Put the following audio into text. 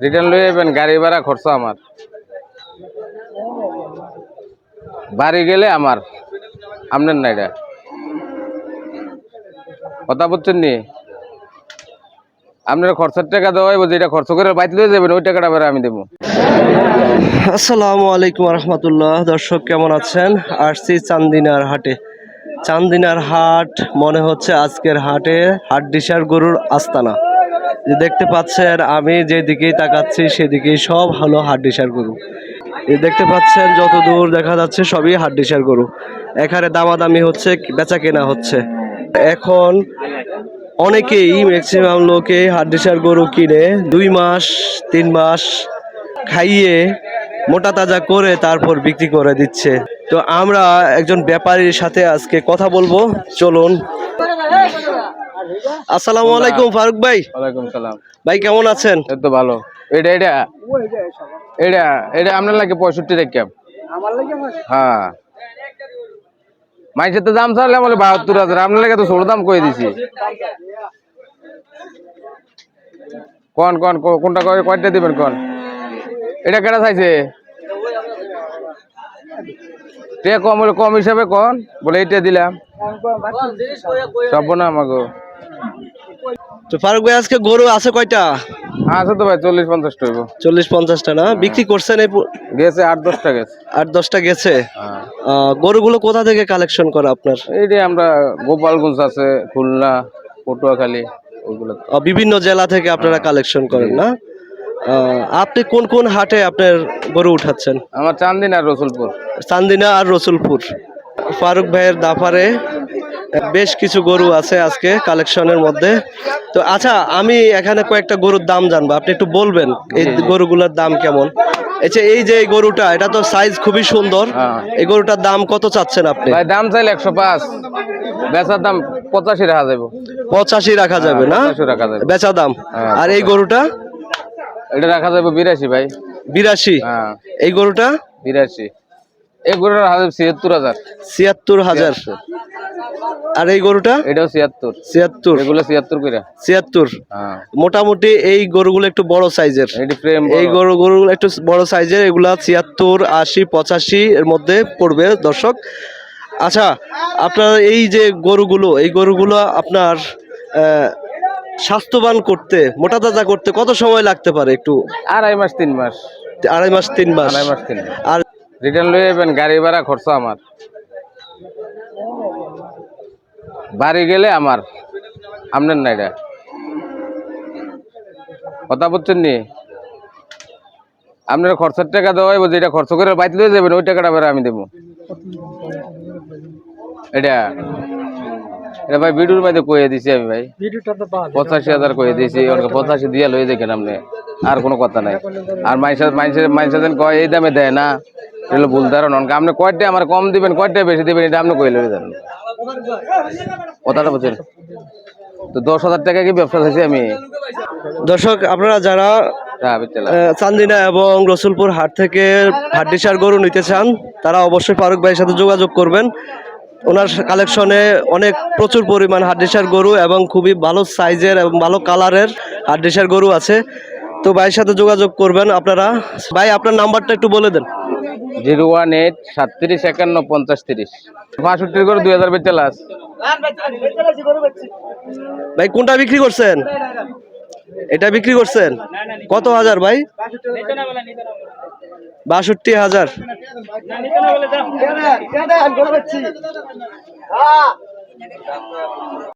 Return লই যাবেন, গাড়ি ভাড়া খরচ আমার, বাড়ি গেলে আমার, আপনার না এটা কথা বলছেন নি। আপনার খরচের টাকা দেওয়া হইব, যেটা খরচ করে বাইতে লয়ে যাবেন ওই টাকাটা বেড়ে আমি দেবো। আসসালামু আলাইকুম রহমতুল্লাহ। দর্শক কেমন আছেন? আসছি চান্দিনার হাটে। চান্দিনার হাট মনে হচ্ছে আজকের হাটে হাটডিসার গরুর আস্তানা। যে দেখতে পাচ্ছেন আমি যেদিকেই তাকাচ্ছি সেদিকেই সব হলো হাটডিসার গরু। এই দেখতে পাচ্ছেন যত দূর দেখা যাচ্ছে সবই হাটডিসার গরু। এখানে দামাদামি হচ্ছে, বেচা কেনা হচ্ছে। এখন অনেকেই ম্যাক্সিমাম লোকে হাটডিসার গরু কিনে 2 মাস 3 মাস খাইয়ে মোটা তাজা করে তারপর বিক্রি করে দিচ্ছে। তো আমরা একজন ব্যাপারীর সাথে আজকে কথা বলবো, চলুন। আসসালামু আলাইকুম ফারুক ভাই। ওয়ালাইকুম সালাম ভাই কেমন আছেন? এই তো ভালো। এটা এটা এটা এটা আপনার লাগে 65 টাকা। হ্যাঁ, মাইসের তো দাম চাইলে বলে 72,000, আপনার লাগে তো ষোলো দাম কয়ে দিছি। কোন কোন কোনটা কয়টা দিবেন কোন? এটা কেটা চাইছে টিয়া কম হলে কম হিসাবে কোন বলে এইটা দিলাম সব না আমাকে। তো ফারুক ভাই আজকে গরু আছে কয়টা? আছে তো ভাই 40-50টা হইব। 40-50টা না? বিক্রি করছেন? গেছে 8-10টা গেছে। 8-10টা গেছে। হ্যাঁ, গরুগুলো কোথা থেকে কালেকশন করা আপনার? এই যে আমরা গোপালগঞ্জ আছে, খুলনা, পটুয়াখালী, ওইগুলো। বিভিন্ন জেলা থেকে আপনারা কালেকশন করেন না? আপনি কোন কোন হাটে আপনার গরু উঠাচ্ছেন? আমার চান্দিনা আর রসুলপুর। চান্দিনা আর রসুলপুর। ফারুক ভাইয়ের দাফারে বেশ কিছু গরু আছে আজকে কালেকশনের মধ্যে। তো আচ্ছা, আমি এখানে কয়েকটা গরুর দাম জানবো, আপনি একটু বলবেন এই গরুগুলোর দাম কেমন? আচ্ছা, এই যে এই গরুটা, এটা তো সাইজ খুবই সুন্দর। এই গরুটার দাম কত চাচ্ছেন আপনি? ভাই দাম চাইলে 105, বেচার দাম 85 রাখা যাবে। 85 রাখা যাবে না? 85 রাখা যাবে বেচা দাম। আর এই গরুটা? এটা রাখা যাবে 82 ভাই। 82? হ্যাঁ, এই গরুটা? 82। এই গরুটার হাজার 76,000। 76,000। আর এই গরুটা? এটাও 76। 76? এগুলো 76 করে। 76? হ্যাঁ, মোটামুটি এই গরুগুলো একটু বড় সাইজের। এই গরুগুলো একটু বড় সাইজের, এগুলা 76, 80, 85 এর মধ্যে পড়বে দর্শক। আচ্ছা, আপনার এই যে গরুগুলো, এই গরুগুলো আপনার স্বাস্থ্যবান করতে, মোটা তাজা করতে কত সময় লাগতে পারে একটু? 2.5 মাস 3 মাস। 2.5 মাস 3 মাস? 2.5 মাস 3 মাস। আর রিটার্ন লয়ে যাবেন, গাড়ি ভাড়া খরচ আমার, বাড়ি গেলে আমার, আপনার না এটা কথা বলছেন নি। আপনার খরচের টাকা দেওয়া হইব, যেটা খরচ করে বাইতে লয়ে যাবেন ওই টাকাটা বেড়ে আমি দেবো। এটা এটা ভাই ভিডিওর মধ্যে কয়ে দিছি আমি ভাই, 85,000 কয়ে দিয়েছি। 85 দিয়া লয়ে দেখেন আপনি, আর কোনো কথা নাই। আর মাইনসার কয় এই দামে দেয় না, এগুলো ভুল ধারণা। আপনি কয়টা আমার কম দিবেন, কয়টা বেশি দিবেন, এটা আপনি কয়ে লয়ে দেন। কথাটা বলছেন তো 10,000 টাকা কি ব্যবসা হয়েছে আমি। দর্শক, আপনারা যারা চান্দিনা এবং রসুলপুর হাট থেকে হাটডিসার গরু নিতে চান, তারা অবশ্যই ফারুক ভাইয়ের সাথে যোগাযোগ করবেন। ওনার কালেকশনে অনেক প্রচুর পরিমাণ হাটডিসার গরু এবং খুবই ভালো সাইজের এবং ভালো কালারের হাটডিসার গরু আছে। তো ভাইয়ের সাথে যোগাযোগ করবেন আপনারা। ভাই, আপনার নাম্বারটা একটু বলে দেন। 018 37 51 50 30। 65 করে 2000 বেচে লাস। ভাই কোনটা বিক্রি করছেন? এটা বিক্রি করছেন কত হাজার ভাই? 62,000।